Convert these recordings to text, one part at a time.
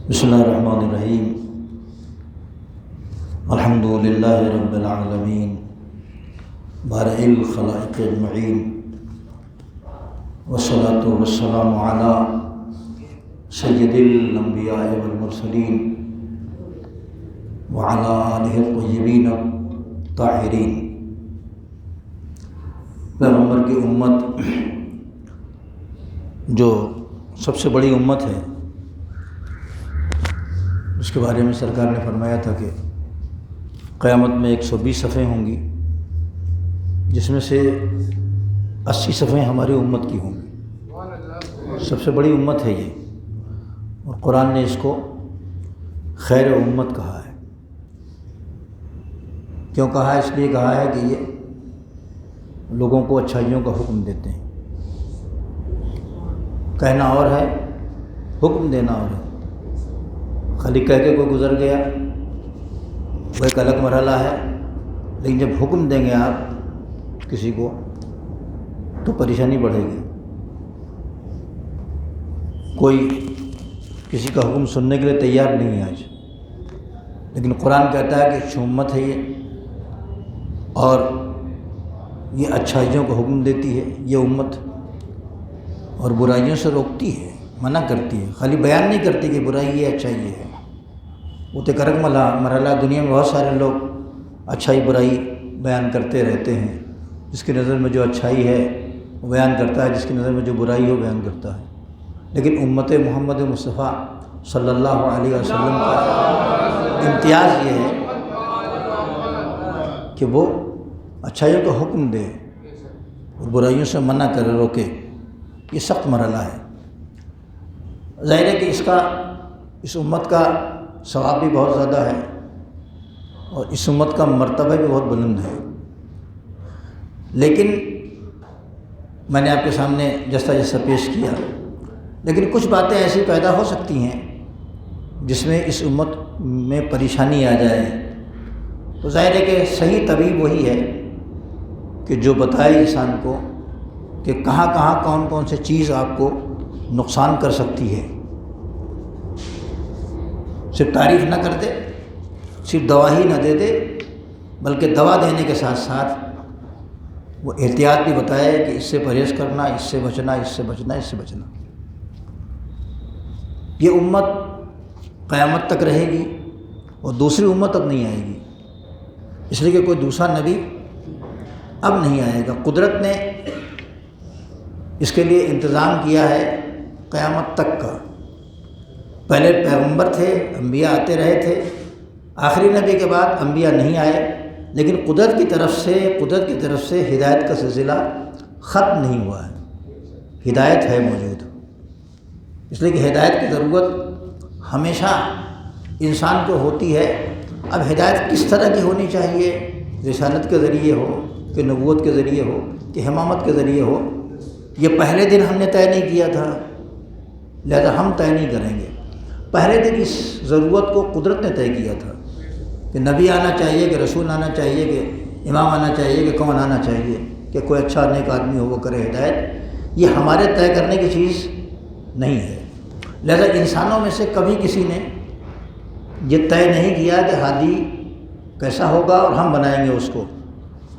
بسم اللہ الرحمن الرحیم الحمد للہ رب العالمین بارئ الخلائق اجمعین والصلاة والسلام علی سید الانبیاء والمرسلین وعلی آلہ الطیبین الطاہرین۔ پیغمبر کی امت جو سب سے بڑی امت ہے، اس کے بارے میں سرکار نے فرمایا تھا کہ قیامت میں 120 صفحیں ہوں گی، جس میں سے 80 صفحیں ہماری امت کی ہوں گی۔ سب سے بڑی امت ہے یہ، اور قرآن نے اس کو خیر امت کہا ہے۔ کیوں کہا ہے؟ اس لیے کہا ہے کہ یہ لوگوں کو اچھائیوں کا حکم دیتے ہیں۔ کہنا اور ہے، حکم دینا اور ہے۔ خالی کہہ کے کوئی گزر گیا وہ ایک الگ مرحلہ ہے، لیکن جب حکم دیں گے آپ کسی کو تو پریشانی بڑھے گی۔ کوئی کسی کا حکم سننے کے لیے تیار نہیں ہے آج، لیکن قرآن کہتا ہے کہ امت ہے یہ، اور یہ اچھائیوں کو حکم دیتی ہے یہ امت، اور برائیوں سے روکتی ہے، منع کرتی ہے۔ خالی بیان نہیں کرتی کہ برائی یہ اچھائی یہ ہے۔ وہ تو کرک مرحلہ، دنیا میں بہت سارے لوگ اچھائی برائی بیان کرتے رہتے ہیں۔ جس کی نظر میں جو اچھائی ہے وہ بیان کرتا ہے، جس کی نظر میں جو برائی ہے وہ بیان کرتا ہے۔ لیکن امت محمد مصطفیٰ صلی اللہ علیہ وسلم کا امتیاز یہ ہے کہ وہ اچھائیوں کا حکم دے اور برائیوں سے منع کرے، روکے۔ یہ سخت مرحلہ ہے۔ ظاہر ہے کہ اس امت کا ثواب بھی بہت زیادہ ہے، اور اس امت کا مرتبہ بھی بہت بلند ہے۔ لیکن میں نے آپ کے سامنے جیسا پیش کیا، لیکن کچھ باتیں ایسی پیدا ہو سکتی ہیں جس میں اس امت میں پریشانی آ جائے، تو ظاہر ہے کہ صحیح طبیب وہی ہے کہ جو بتائے انسان کو کہ کہاں کہاں کون کون سے چیز آپ کو نقصان کر سکتی ہے۔ صرف تعریف نہ کر دے، صرف دوا ہی نہ دے دے، بلکہ دوا دینے کے ساتھ ساتھ وہ احتیاط بھی بتائے کہ اس سے پرہیز کرنا، اس سے بچنا، اس سے بچنا، اس سے بچنا۔ یہ امت قیامت تک رہے گی، اور دوسری امت اب نہیں آئے گی، اس لیے کہ کوئی دوسرا نبی اب نہیں آئے گا۔ قدرت نے اس کے لیے انتظام کیا ہے قیامت تک کا۔ پہلے پیغمبر تھے، انبیاء آتے رہے تھے، آخری نبی کے بعد انبیاء نہیں آئے، لیکن قدرت کی طرف سے ہدایت کا سلسلہ ختم نہیں ہوا ہے۔ ہدایت ہے موجود، اس لیے کہ ہدایت کی ضرورت ہمیشہ انسان کو ہوتی ہے۔ اب ہدایت کس طرح کی ہونی چاہیے؟ رسالت کے ذریعے ہو کہ نبوت کے ذریعے ہو کہ امامت کے ذریعے ہو، یہ پہلے دن ہم نے طے نہیں کیا تھا، لہذا ہم طے نہیں کریں گے۔ پہلے دن اس ضرورت کو قدرت نے طے کیا تھا کہ نبی آنا چاہیے، کہ رسول آنا چاہیے، کہ امام آنا چاہیے، کہ کون آنا چاہیے، کہ کوئی اچھا نیک آدمی ہو وہ کرے ہدایت۔ یہ ہمارے طے کرنے کی چیز نہیں ہے، لہذا انسانوں میں سے کبھی کسی نے یہ طے نہیں کیا کہ ہادی کیسا ہوگا اور ہم بنائیں گے اس کو۔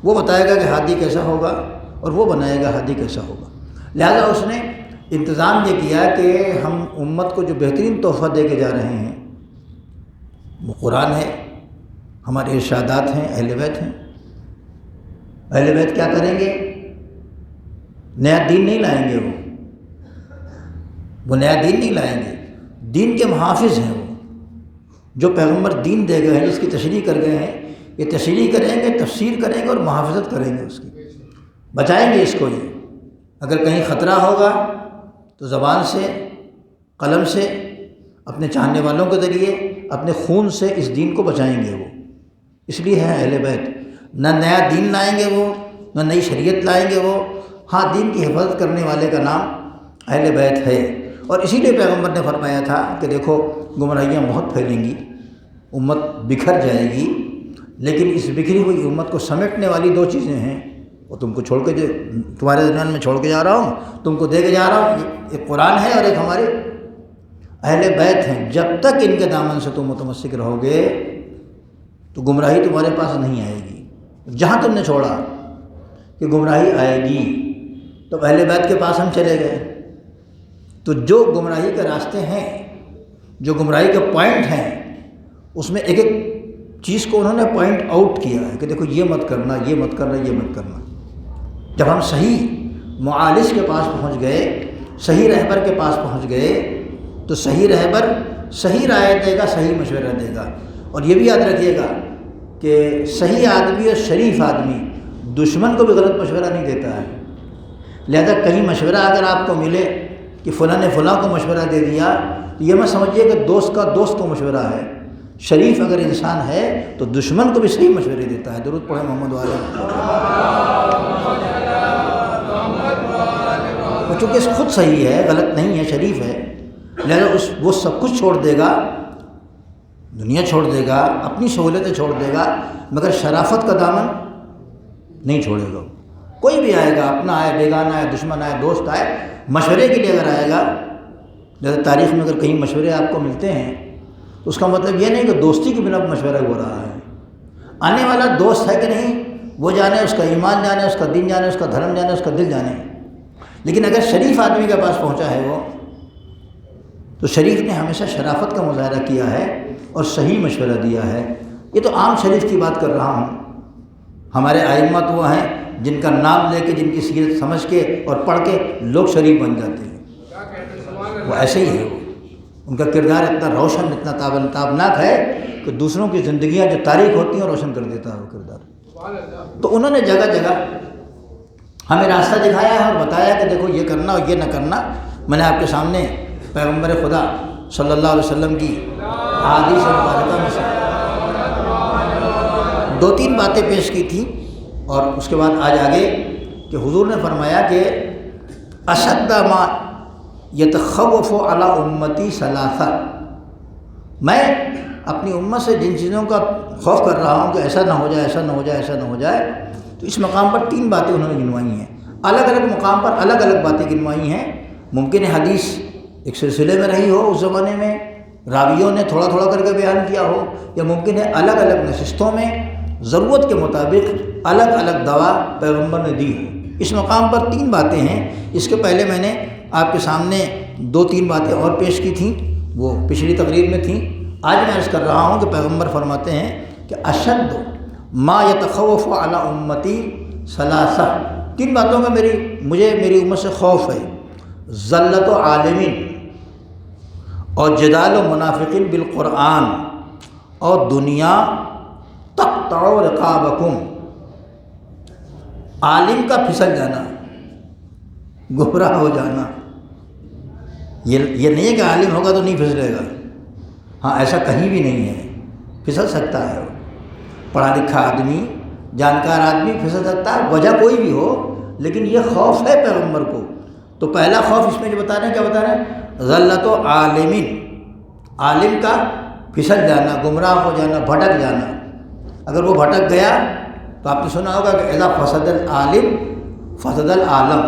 وہ بتائے گا کہ ہادی کیسا ہوگا اور وہ بنائے گا ہادی کیسا ہوگا۔ لہذا اس نے انتظام یہ کیا کہ ہم امت کو جو بہترین تحفہ دے کے جا رہے ہیں وہ قرآن ہے، ہمارے ارشادات ہیں، اہل بیت ہیں۔ اہل بیت کیا کریں گے؟ نیا دین نہیں لائیں گے، وہ نیا دین نہیں لائیں گے، دین کے محافظ ہیں وہ۔ جو پیغمبر دین دے گئے ہیں، جس کی تشریح کر گئے ہیں، یہ تشریح کریں گے، تفسیر کریں گے اور محافظت کریں گے اس کی، بچائیں گے اس کو۔ یہ اگر کہیں خطرہ ہوگا تو زبان سے، قلم سے، اپنے چاہنے والوں کے ذریعے، اپنے خون سے اس دین کو بچائیں گے وہ۔ اس لیے ہے اہل بیت، نہ نیا دین لائیں گے وہ، نہ نئی شریعت لائیں گے وہ۔ ہاں، دین کی حفاظت کرنے والے کا نام اہل بیت ہے، اور اسی لیے پیغمبر نے فرمایا تھا کہ دیکھو گمراہیاں بہت پھیلیں گی، امت بکھر جائے گی، لیکن اس بکھری ہوئی امت کو سمیٹنے والی دو چیزیں ہیں، وہ تم کو چھوڑ کے تمہارے درمیان میں چھوڑ کے جا رہا ہوں، تم کو دے کے جا رہا ہوں۔ ایک قرآن ہے اور ایک ہمارے اہل بیت ہیں، جب تک ان کے دامن سے تم متمسک رہو گے تو گمراہی تمہارے پاس نہیں آئے گی۔ جہاں تم نے چھوڑا کہ گمراہی آئے گی تو اہل بیت کے پاس ہم چلے گئے، تو جو گمراہی کے راستے ہیں، جو گمراہی کے پوائنٹ ہیں، اس میں ایک ایک چیز کو انہوں نے پوائنٹ آؤٹ کیا ہے کہ دیکھو یہ مت کرنا، یہ مت کرنا، یہ مت کرنا۔ جب ہم صحیح معالج کے پاس پہنچ گئے، صحیح رہبر کے پاس پہنچ گئے، تو صحیح رہبر صحیح رائے دے گا، صحیح مشورہ دے گا۔ اور یہ بھی یاد رکھیے گا کہ صحیح آدمی اور شریف آدمی دشمن کو بھی غلط مشورہ نہیں دیتا ہے۔ لہذا کہیں مشورہ اگر آپ کو ملے کہ فلاں نے فلاں کو مشورہ دے دیا، تو یہ مت سمجھیے کہ دوست کا دوست کو مشورہ ہے۔ شریف اگر انسان ہے تو دشمن کو بھی صحیح مشورے دیتا ہے۔ درود پڑھیں محمد والے۔ چونکہ خود صحیح ہے، غلط نہیں ہے، شریف ہے، لہذا وہ سب کچھ چھوڑ دے گا، دنیا چھوڑ دے گا، اپنی سہولتیں چھوڑ دے گا، مگر شرافت کا دامن نہیں چھوڑے گا۔ کوئی بھی آئے گا، اپنا آئے، بیگانہ آئے، دشمن آئے، دوست آئے، مشورے کے لیے اگر آئے گا، جیسے تاریخ میں اگر کہیں مشورے آپ کو ملتے ہیں تو اس کا مطلب یہ نہیں کہ دوستی کی بنا پر مشورہ ہو رہا ہے۔ آنے والا دوست ہے کہ نہیں وہ جانے، اس کا ایمان جانے، اس کا دین جانے، اس کا دھرم جانے، اس کا دل جانے۔ لیکن اگر شریف آدمی کے پاس پہنچا ہے وہ، تو شریف نے ہمیشہ شرافت کا مظاہرہ کیا ہے اور صحیح مشورہ دیا ہے۔ یہ تو عام شریف کی بات کر رہا ہوں۔ ہمارے ائمہ تو وہ ہیں جن کا نام لے کے، جن کی سیرت سمجھ کے اور پڑھ کے لوگ شریف بن جاتے ہیں۔ وہ ایسے ہی ہے، وہ ان کا کردار اتنا روشن، اتنا تابناک ہے کہ دوسروں کی زندگیاں جو تاریک ہوتی ہیں روشن کر دیتا ہے وہ کردار۔ تو انہوں نے جگہ جگہ ہمیں راستہ دکھایا ہے اور بتایا کہ دیکھو یہ کرنا اور یہ نہ کرنا۔ میں نے آپ کے سامنے پیغمبر خدا صلی اللہ علیہ وسلم کی احادیث مبارکہ میں سے 2-3 باتیں پیش کی تھیں، اور اس کے بعد آج آگے کہ حضور نے فرمایا کہ اشد ما یتخوف علی امتی ثلاثہ، میں اپنی امت سے جن چیزوں کا خوف کر رہا ہوں کہ ایسا نہ ہو جائے، ایسا نہ ہو جائے، ایسا نہ ہو جائے، تو اس مقام پر 3 باتیں انہوں نے گنوائی ہیں۔ الگ الگ مقام پر الگ الگ باتیں گنوائی ہیں۔ ممکن ہے حدیث ایک سلسلے میں رہی ہو اس زمانے میں، راویوں نے تھوڑا تھوڑا کر کے بیان کیا ہو، یا ممکن ہے الگ الگ نشستوں میں ضرورت کے مطابق الگ الگ دوا پیغمبر نے دی ہو۔ اس مقام پر 3 باتیں ہیں۔ اس کے پہلے میں نے آپ کے سامنے 2-3 باتیں اور پیش کی تھیں، وہ پچھلی تقریر میں تھیں۔ آج میں عرض کر رہا ہوں کہ پیغمبر فرماتے ہیں کہ اشد ما یتخوف علی امتی ثلاثہ، 3 باتوں کا مجھے میری امت سے خوف ہے۔ ذلت و عالمین، اور جدال و منافقین بالقرآن، اور دنیا تقطع رقابکم، عالم کا پھسل جانا، گمراہ ہو جانا۔ یہ نہیں ہے کہ عالم ہوگا تو نہیں پھسلے گا، ہاں ایسا کہیں بھی نہیں ہے، پھسل سکتا ہے۔ پڑھا لکھا آدمی، جانکار آدمی پھسل سکتا ہے، وجہ کوئی بھی ہو، لیکن یہ خوف ہے پیغمبر کو۔ تو پہلا خوف اس میں جو بتا رہے ہیں، کیا بتا رہے ہیں؟ ذلت و عالمین، عالم کا پھسل جانا، گمراہ ہو جانا، بھٹک جانا۔ اگر وہ بھٹک گیا تو آپ نے سنا ہوگا کہ اذا فسد العالم فسد العالم،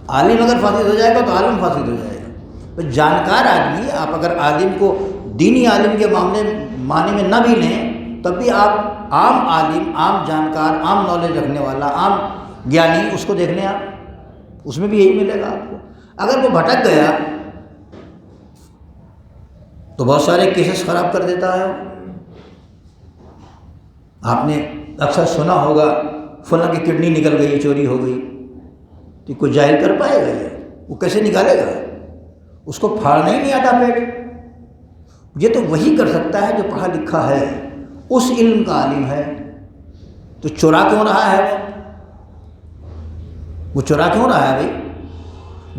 عالم اگر فاسد ہو جائے گا تو عالم فاسد ہو جائے گا۔ تو جانکار آدمی، آپ اگر عالم کو دینی عالم کے معنی میں نہ بھی لیں، تب بھی آپ عام عالم، عام جانکار، عام نالج رکھنے والا، عام گیانی، اس کو دیکھ لیں آپ، اس میں بھی یہی ملے گا آپ کو۔ اگر وہ بھٹک گیا تو بہت سارے کیسز خراب کر دیتا ہے۔ آپ نے اکثر سنا ہوگا فلاں کی کڈنی نکل گئی، چوری ہو گئی، تو کوئی جاہل کر پائے گا؟ وہ کیسے نکالے گا؟ اس کو پھاڑنا ہی نہیں آتا پیٹ۔ یہ تو وہی کر سکتا ہے جو پڑھا لکھا ہے، اس علم کا عالم ہے۔ تو چورا کیوں رہا ہے وہ چورا کیوں رہا ہے بھائی؟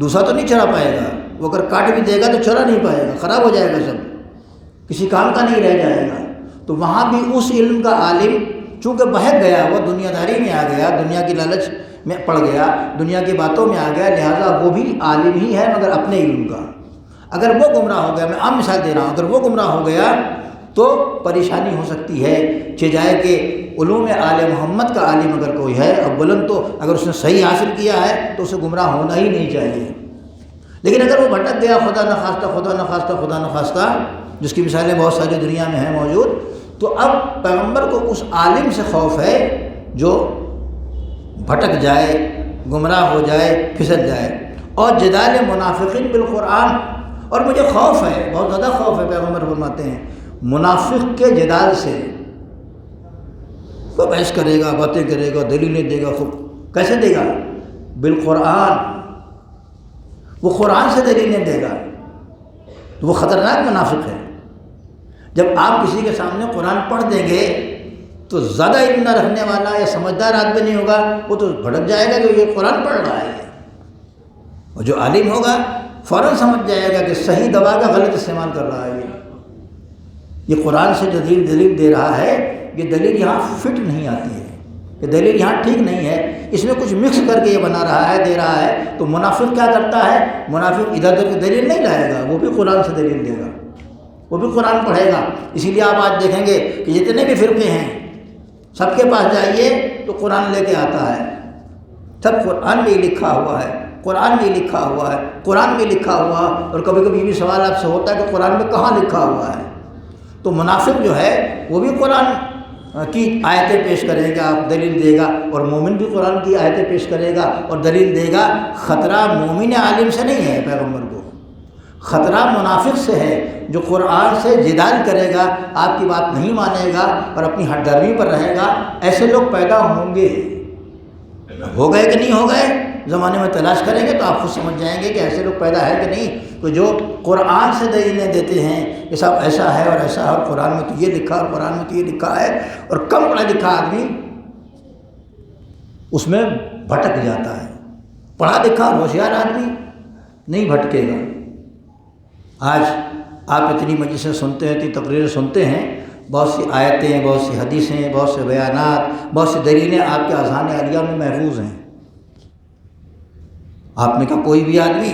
دوسرا تو نہیں چرا پائے گا، وہ اگر کاٹ بھی دے گا تو چرا نہیں پائے گا، خراب ہو جائے گا، سب کسی کام کا نہیں رہ جائے گا۔ تو وہاں بھی اس علم کا عالم چونکہ بہک گیا، وہ دنیا داری میں آ گیا، دنیا کی لالچ میں پڑ گیا، دنیا کی باتوں میں آ گیا، لہٰذا وہ بھی عالم ہی ہے مگر اپنے علم کا۔ اگر وہ گمراہ ہو گیا، میں عام مثال دے رہا ہوں، اگر وہ گمراہ ہو گیا تو پریشانی ہو سکتی ہے، جائے کہ علوم آل محمد کا عالم اگر کوئی ہے، اور بلند تو اگر اس نے صحیح حاصل کیا ہے تو اسے گمراہ ہونا ہی نہیں چاہیے۔ لیکن اگر وہ بھٹک گیا خدا نخواستہ، جس کی مثالیں بہت ساری دنیا میں ہیں موجود، تو اب پیغمبر کو اس عالم سے خوف ہے جو بھٹک جائے، گمراہ ہو جائے، پھسل جائے۔ اور جدال منافقین بالقرآن، اور مجھے خوف ہے، بہت زیادہ خوف ہے، پیغمبر فرماتے ہیں منافق کے جدال سے۔ وہ بحث کرے گا، باتیں کرے گا، دلیلیں دے گا، کیسے دے گا؟ بالقرآن، وہ قرآن سے دلیلیں دے گا، تو وہ خطرناک منافق ہے۔ جب آپ کسی کے سامنے قرآن پڑھ دیں گے تو زیادہ علم نہ رکھنے والا یا سمجھدار آدمی نہیں ہوگا، وہ تو بھٹک جائے گا کہ یہ قرآن پڑھ رہا ہے، اور جو عالم ہوگا فوراً سمجھ جائے گا کہ صحیح دوا کا غلط استعمال کر رہا ہے۔ یہ قرآن سے جو دلیل دے رہا ہے، یہ دلیل یہاں فٹ نہیں آتی ہے، یہ دلیل یہاں ٹھیک نہیں ہے، اس میں کچھ مکس کر کے یہ بنا رہا ہے، دے رہا ہے۔ تو منافق کیا کرتا ہے؟ منافق ادھر ادھر کی دلیل نہیں لائے گا، وہ بھی قرآن سے دلیل دے گا، وہ بھی قرآن پڑھے گا۔ اسی لیے آپ آج دیکھیں گے کہ جتنے بھی فرقے ہیں سب کے پاس جائیے تو قرآن لے کے آتا ہے، سب قرآن میں ہی لکھا ہوا ہے، قرآن میں ہی لکھا ہوا ہے، قرآن میں لکھا ہوا۔ اور کبھی کبھی یہ بھی سوال آپ سے ہوتا ہے کہ قرآن میں کہاں لکھا ہوا ہے؟ تو منافق جو ہے وہ بھی قرآن کی آیتیں پیش کرے گا، دلیل دے گا، اور مومن بھی قرآن کی آیتیں پیش کرے گا اور دلیل دے گا۔ خطرہ مومن عالم سے نہیں ہے پیغمبر کو، خطرہ منافق سے ہے جو قرآن سے جدال کرے گا، آپ کی بات نہیں مانے گا اور اپنی ہٹ درمی پر رہے گا۔ ایسے لوگ پیدا ہوں گے، ہو گئے کہ نہیں ہو گئے، زمانے میں تلاش کریں گے تو آپ خود سمجھ جائیں گے کہ ایسے لوگ پیدا ہے کہ نہیں، تو جو قرآن سے دلیلیں دیتے ہیں کہ صاحب ایسا ہے اور ایسا ہے، اور قرآن میں تو یہ لکھا اور قرآن میں تو یہ لکھا ہے، اور کم پڑھا لکھا آدمی اس میں بھٹک جاتا ہے۔ پڑھا لکھا اور ہوشیار آدمی نہیں بھٹکے گا۔ آج آپ اتنی مجلسیں سنتے ہیں، اتنی تقریریں سنتے ہیں، بہت سی آیتیں، بہت سی حدیثیں، بہت سے بیانات، بہت سی دلیلیں آپ کے اذہان عالیہ میں محفوظ ہیں۔ آپ نے کہا کوئی بھی آدمی،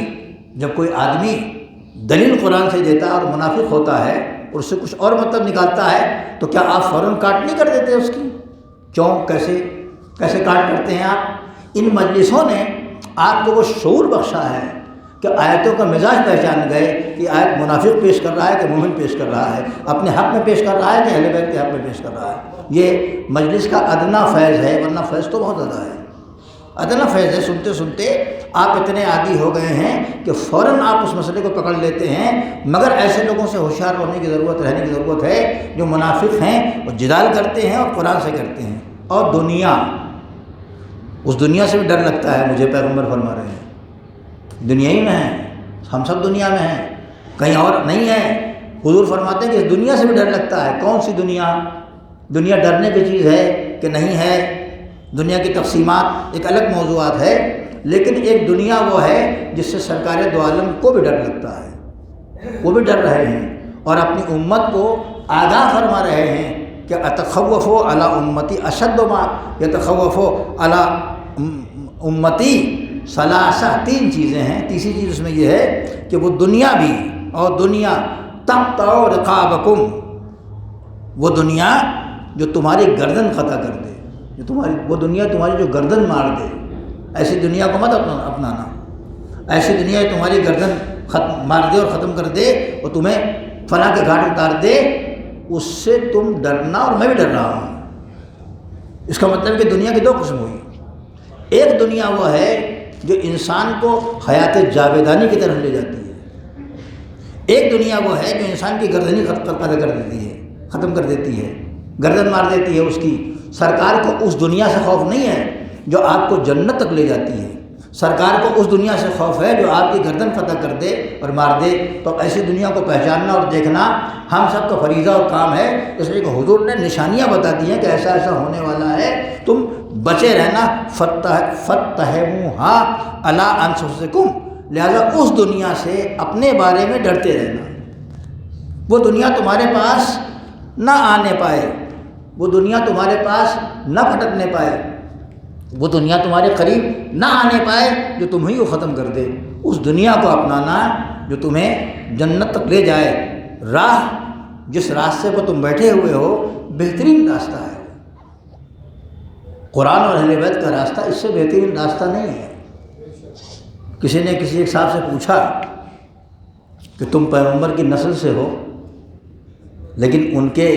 جب کوئی آدمی دلیل قرآن سے دیتا ہے اور منافق ہوتا ہے اور اس سے کچھ اور مطلب نکالتا ہے تو کیا آپ فوراً کاٹ نہیں کر دیتے اس کی؟ کیوں؟ کیسے کاٹ کرتے ہیں آپ؟ ان مجلسوں نے آپ کو وہ شعور بخشا ہے کہ آیتوں کا مزاج پہچان گئے کہ آیت منافق پیش کر رہا ہے کہ مومن پیش کر رہا ہے، اپنے حق میں پیش کر رہا ہے کہ اہل بیت کے حق میں پیش کر رہا ہے۔ یہ مجلس کا ادنا فیض ہے، ورنہ فیض تو بہت زیادہ ہے، ادنا فیض ہے۔ سنتے سنتے آپ اتنے عادی ہو گئے ہیں کہ فوراً آپ اس مسئلے کو پکڑ لیتے ہیں، مگر ایسے لوگوں سے ہوشیار ہونے کی ضرورت، رہنے کی ضرورت ہے جو منافق ہیں، وہ جدال کرتے ہیں اور قرآن سے کرتے ہیں۔ اور دنیا، اس دنیا سے بھی ڈر لگتا ہے مجھے، پیغمبر فرما رہے ہیں دنیا ہی میں ہیں، ہم سب دنیا میں ہیں، کہیں اور نہیں ہے۔ حضور فرماتے ہیں کہ اس دنیا سے بھی ڈر لگتا ہے۔ کون سی دنیا؟ دنیا ڈرنے کی چیز ہے کہ نہیں ہے؟ دنیا کی تقسیمات ایک الگ موضوعات ہے، لیکن ایک دنیا وہ ہے جس سے سرکار دو عالم کو بھی ڈر لگتا ہے، وہ بھی ڈر رہے ہیں اور اپنی امت کو آگاہ فرما رہے ہیں کہ اتخوفوا علی امتی اشد ما یتخوفوا علی امتی ثلاثہ، تین چیزیں ہیں۔ تیسری چیز اس میں یہ ہے کہ وہ دنیا بھی، اور دنیا تقطع رقابکم، وہ دنیا جو تمہاری گردن قطع کر دے، وہ دنیا تمہاری جو گردن مار دے، ایسی دنیا کو مت اپنانا۔ ایسی دنیا تمہاری گردن مار دے اور ختم کر دے اور تمہیں فنا کے گھاٹ اتار دے، اس سے تم ڈرنا، اور میں بھی ڈر رہا ہوں۔ اس کا مطلب کہ دنیا کی دو قسم ہوئی۔ ایک دنیا وہ ہے جو انسان کو حیات جاویدانی کی طرف لے جاتی ہے، ایک دنیا وہ ہے جو انسان کی گردنی قطع کر دیتی ہے، ختم کر دیتی ہے، گردن مار دیتی ہے اس کی۔ سرکار کو اس دنیا سے خوف نہیں ہے جو آپ کو جنت تک لے جاتی ہے، سرکار کو اس دنیا سے خوف ہے جو آپ کی گردن فتح کر دے اور مار دے۔ تو ایسی دنیا کو پہچاننا اور دیکھنا ہم سب کا فریضہ اور کام ہے، اس لیے کہ حضور نے نشانیاں بتا دی ہیں کہ ایسا ایسا ہونے والا ہے، تم بچے رہنا۔ فَاتَّهِمُوهَا عَلَىٰ أَنفُسِكُمْ، لہذا اس دنیا سے اپنے بارے میں ڈرتے رہنا۔ وہ دنیا تمہارے پاس نہ آنے پائے، وہ دنیا تمہارے پاس نہ پھٹکنے پائے، وہ دنیا تمہارے قریب نہ آنے پائے جو تمہیں کو ختم کر دے۔ اس دنیا کو اپنانا جو تمہیں جنت تک لے جائے۔ راہ، جس راستے پر تم بیٹھے ہوئے ہو، بہترین راستہ ہے۔ قرآن اور اہل بیت کا راستہ اس سے بہترین راستہ نہیں ہے۔ کسی نے کسی ایک صاحب سے پوچھا کہ تم پیغمبر کی نسل سے ہو لیکن ان کے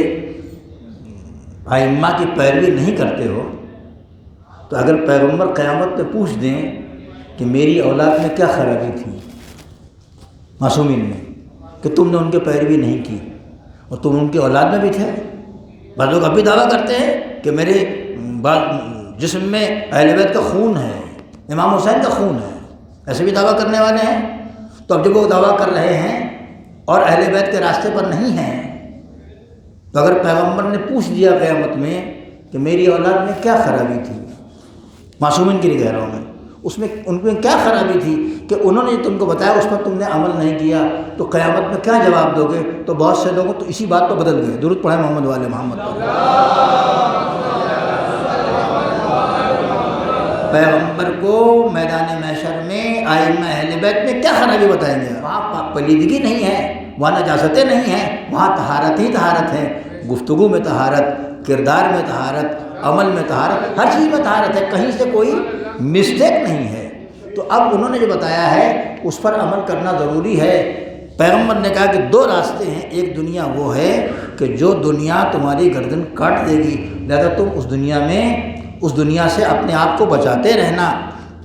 ائمہ کی پیروی نہیں کرتے ہو، تو اگر پیغمبر قیامت پہ پوچھ دیں کہ میری اولاد میں کیا خرابی تھی معصومین میں کہ تم نے ان کی پیروی نہیں کی اور تم ان کی اولاد میں بھی تھے؟ بعض لوگ اب بھی دعویٰ کرتے ہیں کہ میرے جسم میں اہل بیت کا خون ہے، امام حسین کا خون ہے، ایسے بھی دعویٰ کرنے والے ہیں۔ تو اب جب وہ دعویٰ کر رہے ہیں اور اہل بیت کے راستے پر نہیں ہیں، تو اگر پیغمبر نے پوچھ دیا قیامت میں کہ میری اولاد میں کیا خرابی تھی، معصومین کے لیے کہہ رہا ہوں میں، اس میں ان میں کیا خرابی تھی کہ انہوں نے تم کو بتایا اس پر تم نے عمل نہیں کیا، تو قیامت میں کیا جواب دو گے؟ تو بہت سے لوگوں تو اسی بات پر بدل گئے۔ درود پڑھیں محمد والے محمد پر۔ پیغمبر کو میدان محشر میں ائمہ اہل بیت میں کیا خرابی بتائیں گے؟ وہاں پلیدگی نہیں ہے، وہاں نجاستیں نہیں ہیں، وہاں طہارت ہی طہارت ہے، گفتگو میں طہارت، کردار میں طہارت، عمل میں طہارت، ہر چیز میں طہارت ہے، کہیں سے کوئی مسٹیک نہیں ہے۔ تو اب انہوں نے جو بتایا ہے اس پر عمل کرنا ضروری ہے۔ پیغمبر نے کہا کہ دو راستے ہیں، ایک دنیا وہ ہے کہ جو دنیا تمہاری گردن کاٹ دے گی، لہذا تم اس دنیا سے اپنے آپ کو بچاتے رہنا۔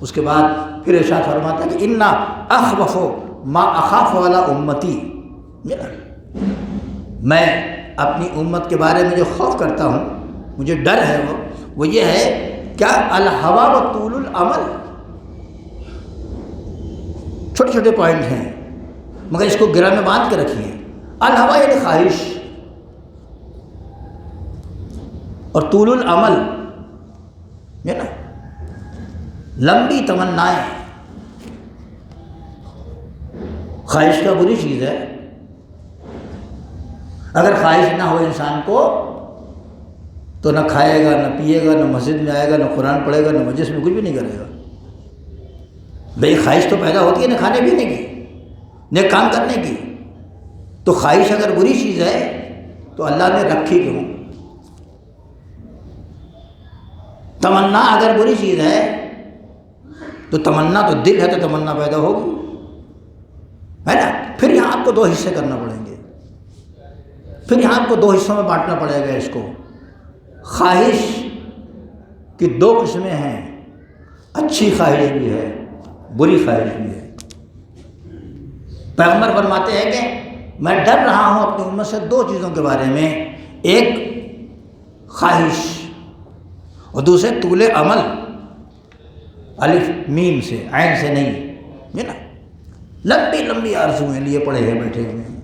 اس کے بعد پھر ارشاد فرماتا ہے کہ انا اخوف ما اخاف والا امتی، میں اپنی امت کے بارے میں جو خوف کرتا ہوں، مجھے ڈر ہے وہ یہ ہے کیا الہوا و طول العمل۔ چھوٹے چھوٹے پوائنٹ ہیں مگر اس کو گرہ میں باندھ کے رکھیے۔ الہوا یعنی خواہش، اور طول العمل یہ نا لمبی تمنائیں۔ خواہش کا بری چیز ہے، اگر خواہش نہ ہو انسان کو تو نہ کھائے گا، نہ پیے گا، نہ مسجد میں آئے گا، نہ قرآن پڑھے گا، نہ مجلس میں کچھ بھی نہیں کرے گا۔ بھئی خواہش تو پیدا ہوتی ہے نہ کھانے پینے کی، نیک کام کرنے کی۔ تو خواہش اگر بری چیز ہے تو اللہ نے رکھی کیوں؟ تمنا اگر بری چیز ہے تو تمنا تو دل ہے تو تمنا پیدا ہوگی، ہے نا؟ پھر یہاں آپ کو دو حصے کرنا پڑیں گے، پھر یہاں آپ کو دو حصوں میں بانٹنا پڑے گا اس کو۔ خواہش کی دو قسمیں ہیں، اچھی خواہش بھی ہے، بری خواہش بھی ہے۔ پیغمبر فرماتے ہیں کہ میں ڈر رہا ہوں اپنی امت سے دو چیزوں کے بارے میں، ایک خواہش اور دوسرے طول عمل، الف میم سے، عین سے نہیں، ہے نا؟ لمبی لمبی آرزویں لیے پڑے ہیں بیٹھے ہوئے ہیں۔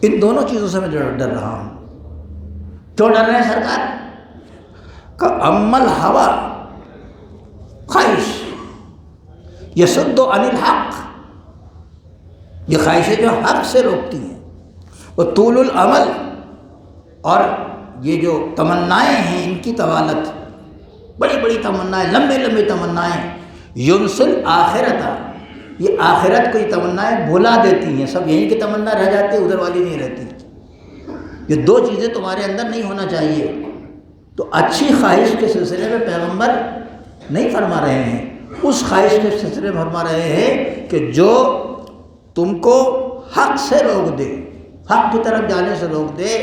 ان دونوں چیزوں سے میں ڈر رہا ہوں۔ کیوں ڈر رہے ہیں سرکار؟ کہ عمل ہوا، خواہش یصد عن الحق، یہ خواہشیں جو حق سے روکتی ہیں، اور طول العمل اور یہ جو تمنائیں ہیں ان کی طوالت، بڑی بڑی تمنائیں، لمبی لمبی تمنائیں، ینسل آخرت، یہ آخرت کو یہ تمنائیں بھلا دیتی ہیں، سب یہیں کی تمنا رہ جاتی ہے، ادھر والی نہیں رہتی۔ یہ دو چیزیں تمہارے اندر نہیں ہونا چاہیے۔ تو اچھی خواہش کے سلسلے میں پیغمبر نہیں فرما رہے ہیں، اس خواہش کے سلسلے میں فرما رہے ہیں کہ جو تم کو حق سے روک دے، حق کی طرف جانے سے روک دے،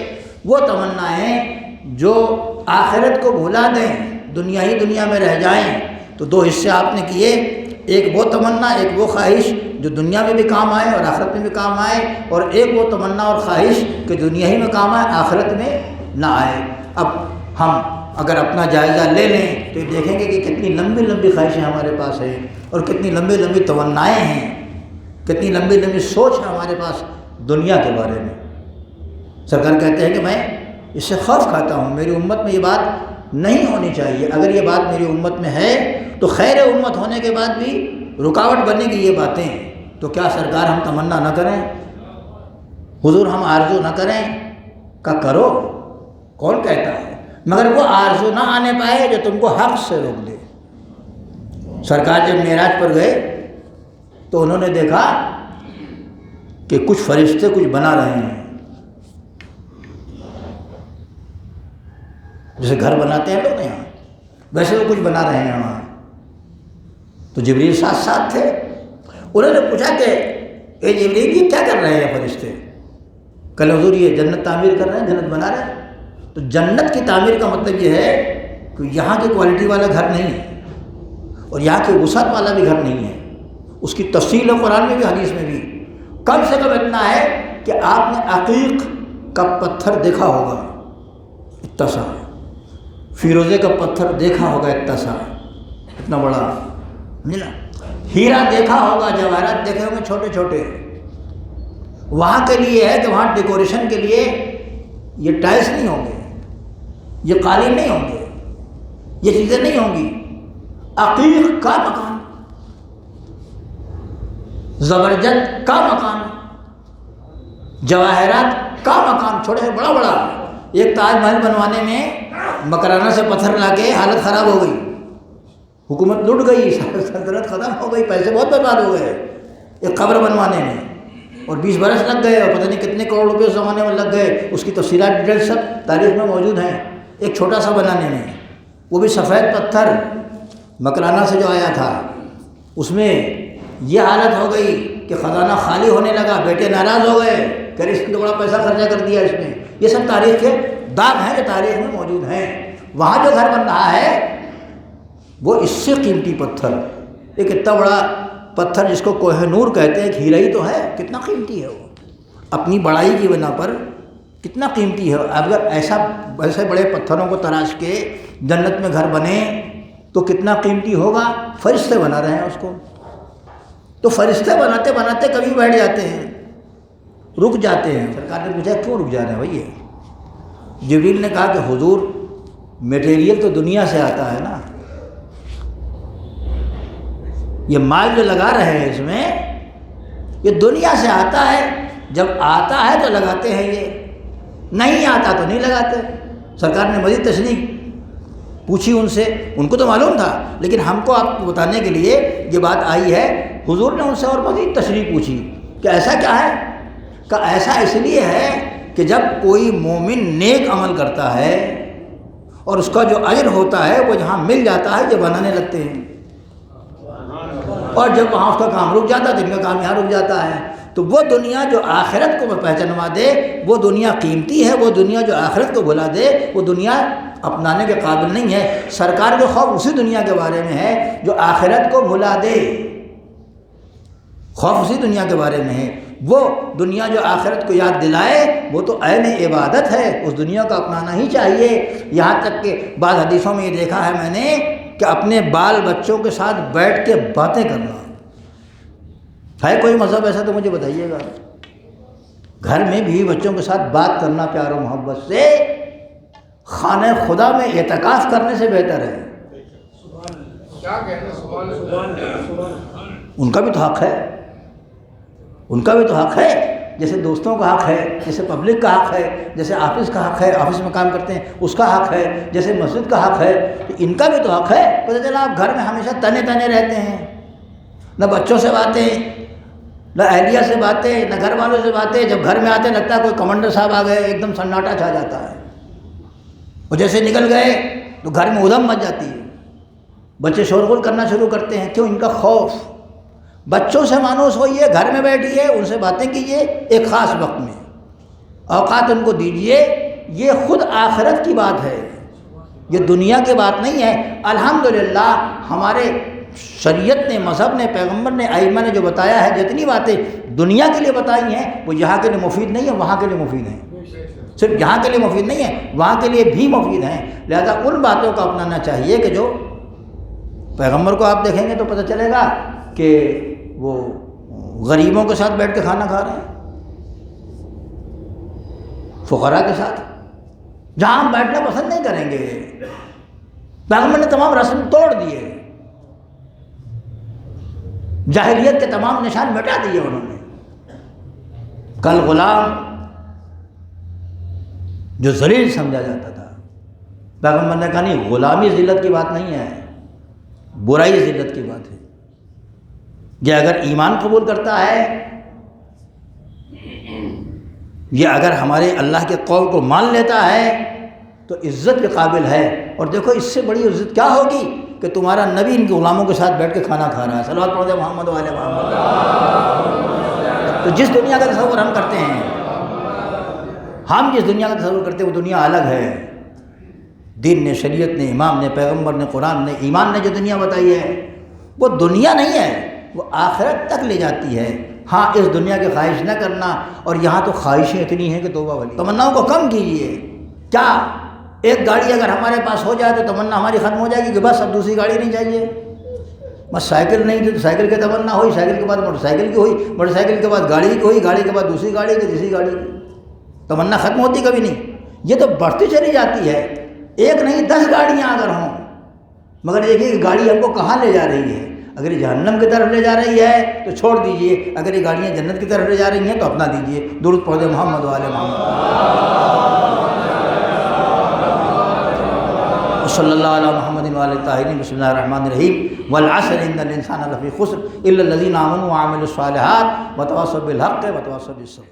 وہ تمنائیں جو آخرت کو بھلا دیں، دنیا ہی دنیا میں رہ جائیں۔ تو دو حصے آپ نے کیے، ایک وہ تمنا، ایک وہ خواہش جو دنیا میں بھی کام آئے اور آخرت میں بھی کام آئے، اور ایک وہ تمنا اور خواہش کہ دنیا ہی میں کام آئے، آخرت میں نہ آئے۔ اب ہم اگر اپنا جائزہ لے لیں تو یہ دیکھیں گے کہ کتنی لمبی لمبی خواہشیں ہمارے پاس ہیں، اور کتنی لمبی لمبی تمنائیں ہیں، کتنی لمبی لمبی سوچ ہے ہمارے پاس دنیا کے بارے میں۔ سرکار کہتے ہیں کہ میں اس سے خوف کھاتا ہوں، میری امت میں یہ بات نہیں ہونی چاہیے۔ اگر یہ بات میری امت میں ہے تو خیر امت ہونے کے بعد بھی رکاوٹ بنے گی یہ باتیں، تو کیا سرکار ہم تمنا نہ کریں، حضور ہم آرزو نہ کریں؟ کہ کرو، کون کہتا ہے، مگر وہ آرزو نہ آنے پائے جو تم کو حق سے روک دے۔ سرکار جب معراج پر گئے تو انہوں نے دیکھا کہ کچھ فرشتے کچھ بنا رہے ہیں، جیسے گھر بناتے ہیں لوگ یہاں، ویسے وہ کچھ بنا رہے ہیں وہاں۔ تو تو جبریل ساتھ ساتھ تھے. انہوں نے پوچھا کہ اے جبریل یہ کیا کر رہے ہیں فرشتے؟ کل حضور یہ جنت تعمیر کر رہے ہیں، جنت بنا رہے ہیں. تو جنت کی تعمیر کا مطلب یہ ہے کہ یہاں کی کوالٹی والا گھر نہیں ہے اور یہاں کی وسعت والا بھی گھر نہیں ہے. اس کی تفصیل ہے قرآن میں بھی حدیث میں بھی. کم سے کم اتنا ہے کہ آپ نے عقیق کا پتھر دیکھا ہوگا اتنا سا، فیروزے کا پتھر دیکھا ہوگا اتنا سا، اتنا بڑا ملا. ہیرا دیکھا ہوگا، جواہرات دیکھے ہوں گے چھوٹے چھوٹے. وہاں کے لیے ہے کہ وہاں ڈیکوریشن کے لیے یہ ٹائلس نہیں ہوں گے، یہ قالین نہیں ہوں گے، یہ چیزیں نہیں ہوں گی. عقیق کا مکان، زبرجد کا مکان، جواہرات کا مکان، چھوٹے سے بڑا بڑا. ایک تاج محل بنوانے میں مکرانہ سے پتھر لا کے حالت خراب ہو گئی، حکومت لٹ گئی، سلطنت ختم ہو گئی، پیسے بہت برباد ہو گئے ایک قبر بنوانے میں، اور 20 برس لگ گئے اور پتہ نہیں کتنے کروڑ روپے اس زمانے میں لگ گئے. اس کی تفصیلات ڈیٹیل سب تاریخ میں موجود ہیں. ایک چھوٹا سا بنانے میں، وہ بھی سفید پتھر مکرانہ سے جو آیا تھا، اس میں یہ حالت ہو گئی کہ خزانہ خالی ہونے لگا. بیٹے ناراض ہو گئے کہ اس نے تو بڑا پیسہ خرچہ کر دیا اس میں. یہ سب تاریخ کے داغ ہیں جو تاریخ میں موجود ہیں. وہاں جو گھر بن رہا ہے وہ اس سے قیمتی پتھر، ایک اتنا بڑا پتھر جس کو کوہ نور کہتے ہیں، ایک ہیرا ہی تو ہے، کتنا قیمتی ہے وہ اپنی بڑائی کی بنا پر، کتنا قیمتی ہے. اگر ایسے بڑے پتھروں کو تراش کے جنت میں گھر بنے تو کتنا قیمتی ہوگا. فرشتے بنا رہے ہیں اس کو. تو فرشتے بناتے بناتے کبھی بیٹھ جاتے ہیں، رک جاتے ہیں. سرکار نے پوچھا کیوں رک جا رہے ہیں بھائی؟ جبریل نے کہا کہ حضور میٹیریل تو دنیا سے آتا ہے نا، یہ مال جو لگا رہے ہیں اس میں یہ دنیا سے آتا ہے. جب آتا ہے تو لگاتے ہیں، یہ نہیں آتا تو نہیں لگاتے. سرکار نے مزید تشریح پوچھی ان سے، ان کو تو معلوم تھا لیکن ہم کو آپ کو بتانے کے لیے یہ بات آئی ہے. حضور نے ان سے اور مزید تشریح پوچھی کہ ایسا کیا ہے؟ کہ ایسا اس لیے ہے کہ جب کوئی مومن نیک عمل کرتا ہے اور اس کا جو اجر ہوتا ہے وہ جہاں مل جاتا ہے یہ بنانے لگتے ہیں، اور جب وہاں اس کا کام رک جاتا ہے تو ان کا کام یہاں رک جاتا ہے. تو وہ دنیا جو آخرت کو پہچانوا دے وہ دنیا قیمتی ہے، وہ دنیا جو آخرت کو بھلا دے وہ دنیا اپنانے کے قابل نہیں ہے. سرکار کے خوف اسی دنیا کے بارے میں ہے جو آخرت کو بھلا دے، خوف اسی دنیا کے بارے میں ہے. وہ دنیا جو آخرت کو یاد دلائے وہ تو عین عبادت ہے، اس دنیا کو اپنانا ہی چاہیے. یہاں تک کہ بعض حدیثوں میں یہ دیکھا ہے میں نے کہ اپنے بال بچوں کے ساتھ بیٹھ کے باتیں کرنا ہے. کوئی مذہب ایسا تو مجھے بتائیے گا. گھر میں بھی بچوں کے ساتھ بات کرنا پیار و محبت سے خانہ خدا میں اعتکاف کرنے سے بہتر ہے. ان کا بھی تو حق ہے، ان کا بھی تو حق ہے. جیسے دوستوں کا حق ہے، جیسے پبلک کا حق ہے، جیسے آفس کا حق ہے، آفس میں کام کرتے ہیں اس کا حق ہے، جیسے مسجد کا حق ہے، ان کا بھی تو حق ہے. پتہ چلا آپ گھر میں ہمیشہ تنے رہتے ہیں، نہ بچوں سے باتیں، نہ اہلیہ سے باتیں، نہ گھر والوں سے باتیں. جب گھر میں آتے لگتا ہے کوئی کمانڈر صاحب آ گئے، ایک دم سناٹا چھا جاتا ہے. اور جیسے نکل گئے تو گھر میں ادھم مچ جاتی ہے، بچے شورغل کرنا شروع کرتے ہیں. کیوں؟ ان کا خوف. بچوں سے مانوس ہوئیے، گھر میں بیٹھیے، ان سے باتیں کیجیے ایک خاص وقت میں، اوقات ان کو دیجیے. یہ خود آخرت کی بات ہے، یہ دنیا کی بات نہیں ہے. الحمدللہ ہمارے شریعت نے، مذہب نے، پیغمبر نے، ائمہ نے جو بتایا ہے، جتنی باتیں دنیا کے لیے بتائی ہیں وہ یہاں کے لیے مفید نہیں ہے، وہاں کے لیے مفید ہیں. صرف یہاں کے لیے مفید نہیں ہے، وہاں کے لیے بھی مفید ہیں. لہذا ان باتوں کو اپنانا چاہیے کہ جو پیغمبر کو آپ دیکھیں گے تو پتہ چلے گا کہ وہ غریبوں کے ساتھ بیٹھ کے کھانا کھا رہے ہیں، فقراء کے ساتھ. جہاں ہم بیٹھنا پسند نہیں کریں گے. پیغمبر نے تمام رسم توڑ دیے، جاہلیت کے تمام نشان مٹا دیے انہوں نے. کل غلام جو ذلیل سمجھا جاتا تھا، پیغمبر نے کہا نہیں، غلامی ذلت کی بات نہیں ہے، برائی ذلت کی بات ہے. یہ اگر ایمان قبول کرتا ہے، یہ اگر ہمارے اللہ کے قول کو مان لیتا ہے تو عزت کے قابل ہے. اور دیکھو اس سے بڑی عزت کیا ہوگی کہ تمہارا نبی ان کے غلاموں کے ساتھ بیٹھ کے کھانا کھا رہا ہے. صلوات پڑھو محمد والے محمد. تو جس دنیا کا تصور ہم کرتے ہیں، جس دنیا کا تصور کرتے ہیں وہ دنیا الگ ہے. دین نے، شریعت نے، امام نے، پیغمبر نے، قرآن نے، ایمان نے جو دنیا بتائی ہے وہ دنیا نہیں ہے، وہ آخرت تک لے جاتی ہے. ہاں اس دنیا کی خواہش نہ کرنا، اور یہاں تو خواہشیں اتنی ہیں کہ توبہ والی. تمناؤں کو کم کیجیے. کیا ایک گاڑی اگر ہمارے پاس ہو جائے تو تمنا ہماری ختم ہو جائے گی کہ بس اب دوسری گاڑی نہیں چاہیے؟ بس سائیکل نہیں تھی تو سائیکل کی تمنا ہوئی، سائیکل کے بعد موٹر سائیکل کی ہوئی، موٹر سائیکل کے بعد گاڑی کی ہوئی، گاڑی کے بعد دوسری گاڑی کی، تیسری گاڑی کی. تمنا ختم ہوتی کبھی نہیں. یہ تو بڑھتی چلی جاتی ہے. ایک نہیں 10 گاڑیاں اگر ہوں، مگر دیکھیے کہ گاڑی ہم کو کہاں لے جا رہی ہے. اگر یہ جہنم کی طرف لے جا رہی ہے تو چھوڑ دیجئے، اگر یہ گاڑیاں جنت کی طرف لے جا رہی ہیں تو اپنا دیجئے. درود پڑھے محمد والے محمد. صلی اللہ علیہ محمد وعلی الطاہرین. بسم اللہ الرحمن الرحیم. والعصر ان الانسان لفی خسر الا الذین آمنوا وعملوا الصالحات وتواصوا بالحق وتواصوا بالصبر.